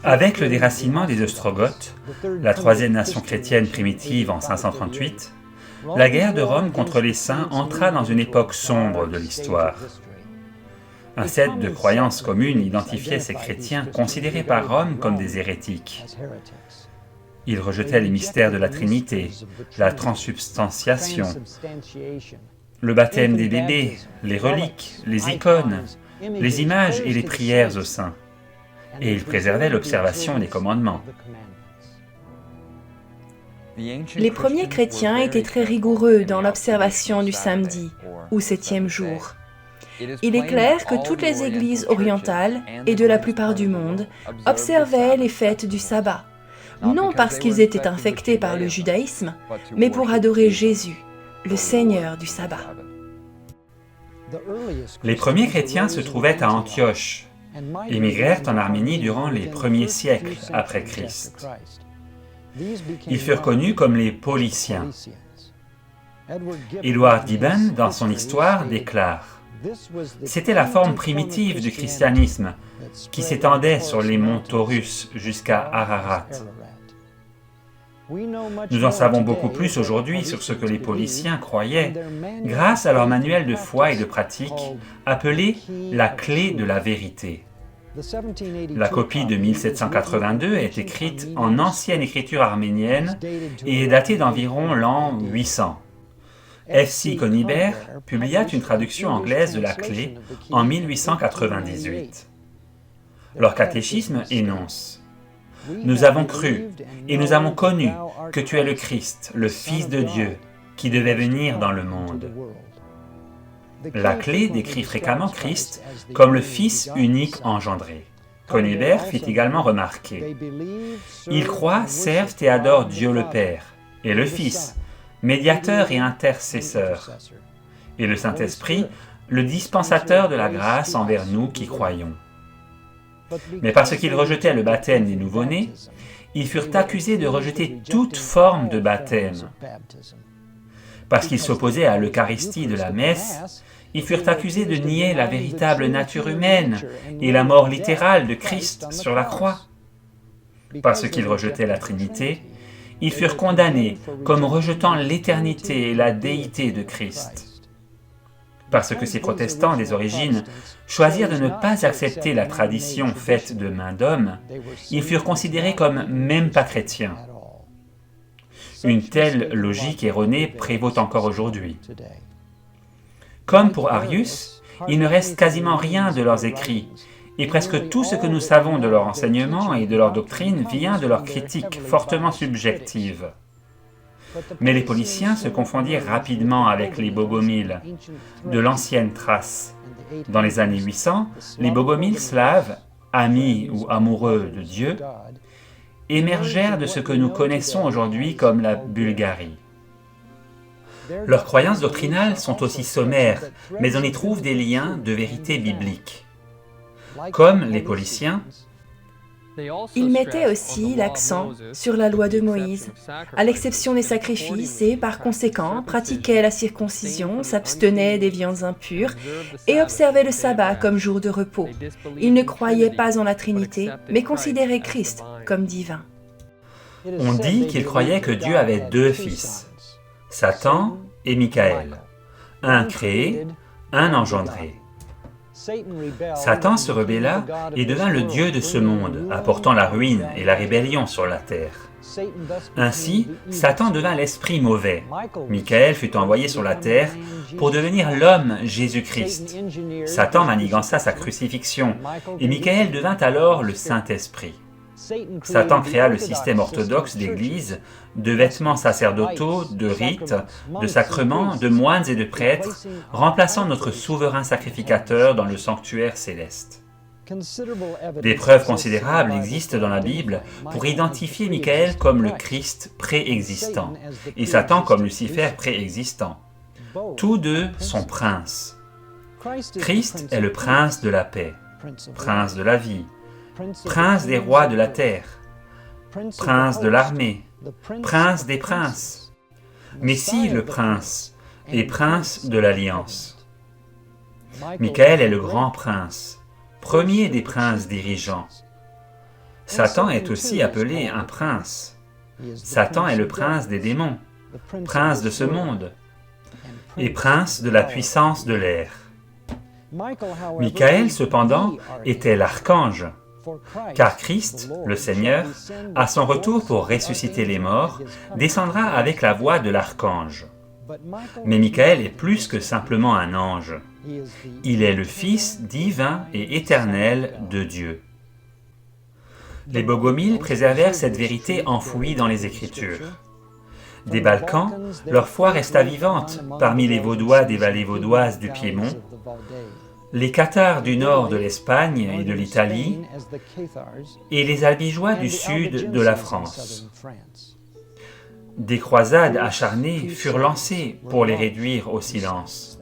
Avec le déracinement des Ostrogoths, la troisième nation chrétienne primitive en 538, la guerre de Rome contre les saints entra dans une époque sombre de l'histoire. Un set de croyances communes identifiait ces chrétiens considérés par Rome comme des hérétiques. Ils rejetaient les mystères de la Trinité, la transsubstantiation, le baptême des bébés, les reliques, les icônes, les images et les prières aux saints. Et ils préservaient l'observation des commandements. Les premiers chrétiens étaient très rigoureux dans l'observation du samedi, ou septième jour. Il est clair que toutes les églises orientales et de la plupart du monde observaient les fêtes du sabbat, non parce qu'ils étaient infectés par le judaïsme, mais pour adorer Jésus, le Seigneur du sabbat. Les premiers chrétiens se trouvaient à Antioche, émigrèrent en Arménie durant les premiers siècles après Christ. Ils furent connus comme les Pauliciens. Edward Gibbon, dans son histoire, déclare « C'était la forme primitive du christianisme qui s'étendait sur les monts Taurus jusqu'à Ararat. » Nous en savons beaucoup plus aujourd'hui sur ce que les Pauliciens croyaient grâce à leur manuel de foi et de pratique appelé « La clé de la vérité ». La copie de 1782 est écrite en ancienne écriture arménienne et est datée d'environ l'an 800. F.C. Conibert publia une traduction anglaise de la clé en 1898. Leur catéchisme énonce « Nous avons cru et nous avons connu que tu es le Christ, le Fils de Dieu, qui devait venir dans le monde. » La clé décrit fréquemment Christ comme le Fils unique engendré. Conibert fit également remarquer « Ils croient, servent et adorent Dieu le Père, et le Fils, médiateur et intercesseur, et le Saint-Esprit, le dispensateur de la grâce envers nous qui croyons. » Mais parce qu'ils rejetaient le baptême des nouveau-nés, ils furent accusés de rejeter toute forme de baptême. Parce qu'ils s'opposaient à l'Eucharistie de la messe, ils furent accusés de nier la véritable nature humaine et la mort littérale de Christ sur la croix. Parce qu'ils rejetaient la Trinité, ils furent condamnés comme rejetant l'éternité et la déité de Christ. Parce que ces protestants des origines choisirent de ne pas accepter la tradition faite de main d'homme, ils furent considérés comme même pas chrétiens. Une telle logique erronée prévaut encore aujourd'hui. Comme pour Arius, il ne reste quasiment rien de leurs écrits, et presque tout ce que nous savons de leur enseignement et de leur doctrine vient de leur critique fortement subjective. Mais les Pauliciens se confondirent rapidement avec les Bogomiles de l'ancienne Thrace. Dans les années 800, les Bogomiles slaves, amis ou amoureux de Dieu, émergèrent de ce que nous connaissons aujourd'hui comme la Bulgarie. Leurs croyances doctrinales sont aussi sommaires, mais on y trouve des liens de vérité biblique. Comme les Pauliciens, Ils mettaient aussi l'accent sur la loi de Moïse, à l'exception des sacrifices, et par conséquent pratiquaient la circoncision, s'abstenaient des viandes impures et observaient le sabbat comme jour de repos. Ils ne croyaient pas en la Trinité, mais considéraient Christ comme divin. on dit qu'ils croyaient que Dieu avait deux fils, Satan et Michaël, un créé, un engendré. Satan se rebella et devint le dieu de ce monde, apportant la ruine et la rébellion sur la terre. Ainsi, Satan devint l'esprit mauvais. Michaël fut envoyé sur la terre pour devenir l'homme Jésus-Christ. Satan manigança sa crucifixion, et Michaël devint alors le Saint-Esprit. Satan créa le système orthodoxe d'Église, de vêtements sacerdotaux, de rites, de sacrements, de moines et de prêtres, remplaçant notre souverain sacrificateur dans le sanctuaire céleste. Des preuves considérables existent dans la Bible pour identifier Michaël comme le Christ préexistant et Satan comme Lucifer préexistant. Tous deux sont princes. Christ est le prince de la paix, prince de la vie, prince des rois de la terre, prince de l'armée, prince des princes, Messie le prince et prince de l'alliance. Michaël est le grand prince, premier des princes dirigeants. Satan est aussi appelé un prince. Satan est le prince des démons, prince de ce monde, et prince de la puissance de l'air. Michael, cependant, était l'archange, car Christ, le Seigneur, à son retour pour ressusciter les morts, descendra avec la voix de l'archange. Mais Michael est plus que simplement un ange. Il est le Fils divin et éternel de Dieu. Les Bogomiles préservèrent cette vérité enfouie dans les Écritures. Des Balkans, leur foi resta vivante parmi les Vaudois des vallées vaudoises du Piémont, les Cathares du nord de l'Espagne et de l'Italie, et les Albigeois du sud de la France. Des croisades acharnées furent lancées pour les réduire au silence.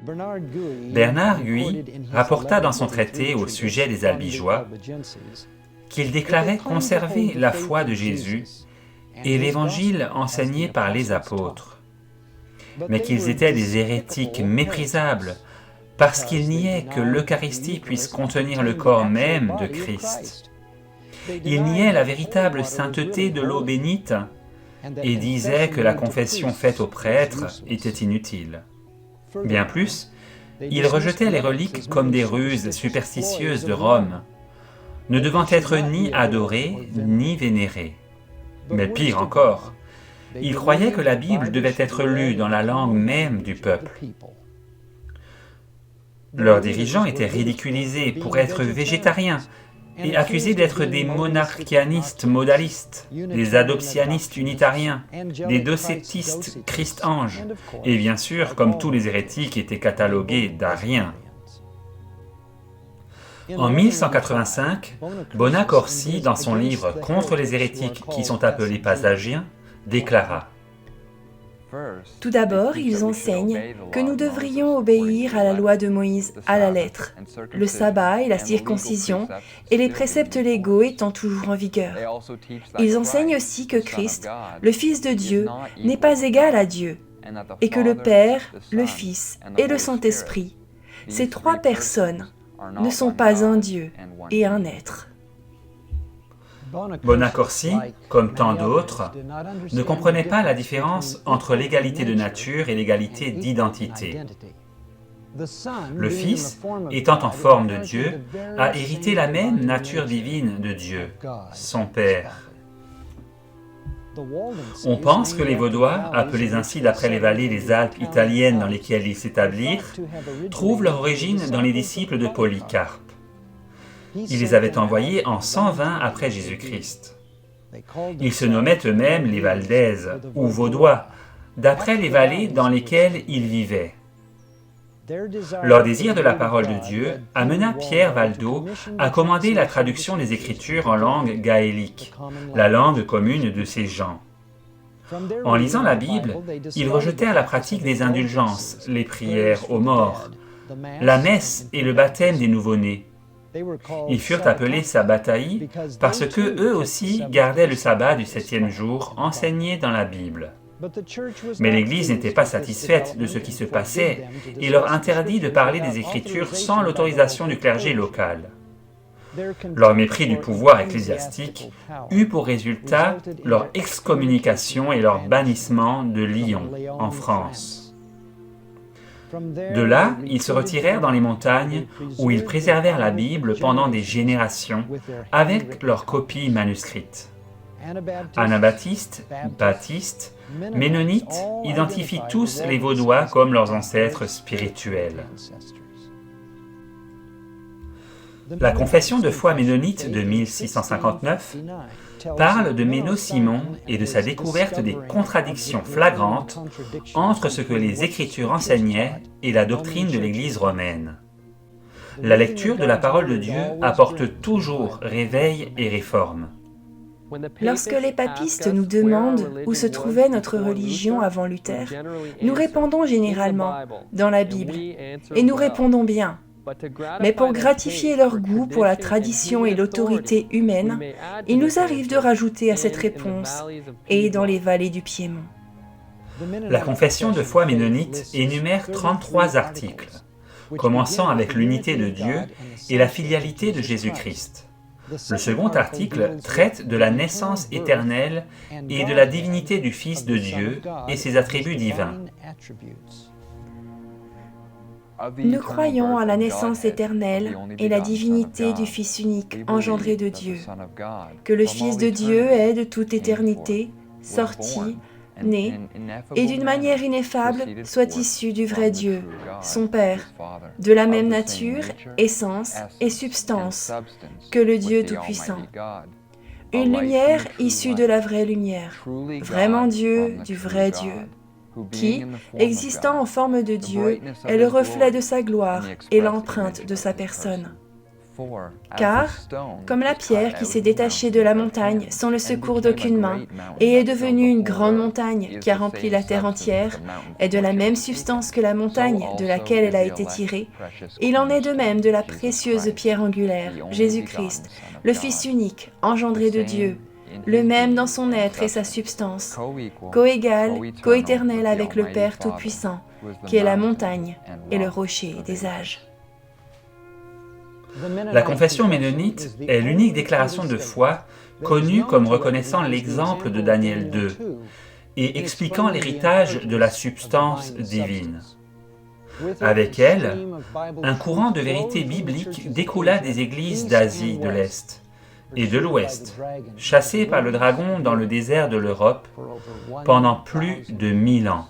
Bernard Guy rapporta dans son traité au sujet des Albigeois qu'ils déclaraient conserver la foi de Jésus et l'Évangile enseigné par les apôtres, mais qu'ils étaient des hérétiques méprisables parce qu'ils niaient que l'Eucharistie puisse contenir le corps même de Christ. Ils niaient la véritable sainteté de l'eau bénite et disaient que la confession faite aux prêtres était inutile. Bien plus, ils rejetaient les reliques comme des ruses superstitieuses de Rome, ne devant être ni adorées ni vénérées. Mais pire encore, ils croyaient que la Bible devait être lue dans la langue même du peuple. Leurs dirigeants étaient ridiculisés pour être végétariens et accusés d'être des monarchianistes modalistes, des adoptionnistes unitariens, des docétistes Christ-anges, et bien sûr, comme tous les hérétiques, étaient catalogués d'ariens. En 1185, Bonacorsi, dans son livre « Contre les hérétiques qui sont appelés pasagiens », déclara: Tout d'abord, ils enseignent que nous devrions obéir à la loi de Moïse à la lettre, le sabbat et la circoncision, et les préceptes légaux étant toujours en vigueur. Ils enseignent aussi que Christ, le Fils de Dieu, n'est pas égal à Dieu, et que le Père, le Fils et le Saint-Esprit, ces trois personnes, ne sont pas un Dieu et un être. Bonacorsi, comme tant d'autres, ne comprenait pas la différence entre l'égalité de nature et l'égalité d'identité. Le Fils, étant en forme de Dieu, a hérité la même nature divine de Dieu, son Père. On pense que les Vaudois, appelés ainsi d'après les vallées des Alpes italiennes dans lesquelles ils s'établirent, trouvent leur origine dans les disciples de Polycarpe. Il les avait envoyés en 120 après Jésus-Christ. Ils se nommaient eux-mêmes les Valdaises, ou Vaudois, d'après les vallées dans lesquelles ils vivaient. Leur désir de la parole de Dieu amena Pierre Valdo à commander la traduction des Écritures en langue gaélique, la langue commune de ces gens. En lisant la Bible, ils rejetèrent la pratique des indulgences, les prières aux morts, la messe et le baptême des nouveau-nés. Ils furent appelés sabbataïs parce que eux aussi gardaient le sabbat du 7e jour enseigné dans la Bible. Mais l'Église n'était pas satisfaite de ce qui se passait et leur interdit de parler des Écritures sans l'autorisation du clergé local. Leur mépris du pouvoir ecclésiastique eut pour résultat leur excommunication et leur bannissement de Lyon, en France. De là, ils se retirèrent dans les montagnes où ils préservèrent la Bible pendant des générations avec leurs copies manuscrites. Anabaptistes, baptistes, ménonites identifient tous les Vaudois comme leurs ancêtres spirituels. La confession de foi ménonite de 1659 parle de Méno-Simon et de sa découverte des contradictions flagrantes entre ce que les Écritures enseignaient et la doctrine de l'Église romaine. La lecture de la parole de Dieu apporte toujours réveil et réforme. Lorsque les papistes nous demandent où se trouvait notre religion avant Luther, nous répondons généralement dans la Bible, et nous répondons bien. Mais pour gratifier leur goût pour la tradition et l'autorité humaine, il nous arrive de rajouter à cette réponse « et dans les vallées du Piémont ». La confession de foi ménonite énumère 33 articles, commençant avec l'unité de Dieu et la filialité de Jésus-Christ. Le second article traite de la naissance éternelle et de la divinité du Fils de Dieu et ses attributs divins. Nous croyons à la naissance éternelle et la divinité du Fils unique engendré de Dieu, que le Fils de Dieu est de toute éternité, sorti, né, et d'une manière ineffable soit issu du vrai Dieu, son Père, de la même nature, essence et substance que le Dieu Tout-Puissant. Une lumière issue de la vraie lumière, vraiment Dieu du vrai Dieu, qui, existant en forme de Dieu, est le reflet de sa gloire et l'empreinte de sa personne. Car, comme la pierre qui s'est détachée de la montagne sans le secours d'aucune main et est devenue une grande montagne qui a rempli la terre entière, est de la même substance que la montagne de laquelle elle a été tirée, il en est de même de la précieuse pierre angulaire, Jésus-Christ, le Fils unique, engendré de Dieu, le même dans son être et sa substance, coégal, coéternel avec le Père Tout-Puissant, qui est la montagne et le rocher des âges. La confession ménonite est l'unique déclaration de foi connue comme reconnaissant l'exemple de Daniel 2 et expliquant l'héritage de la substance divine. Avec elle, un courant de vérité biblique découla des églises d'Asie de l'Est et de l'Ouest, chassées par le dragon dans le désert de l'Europe pendant plus de 1000 ans.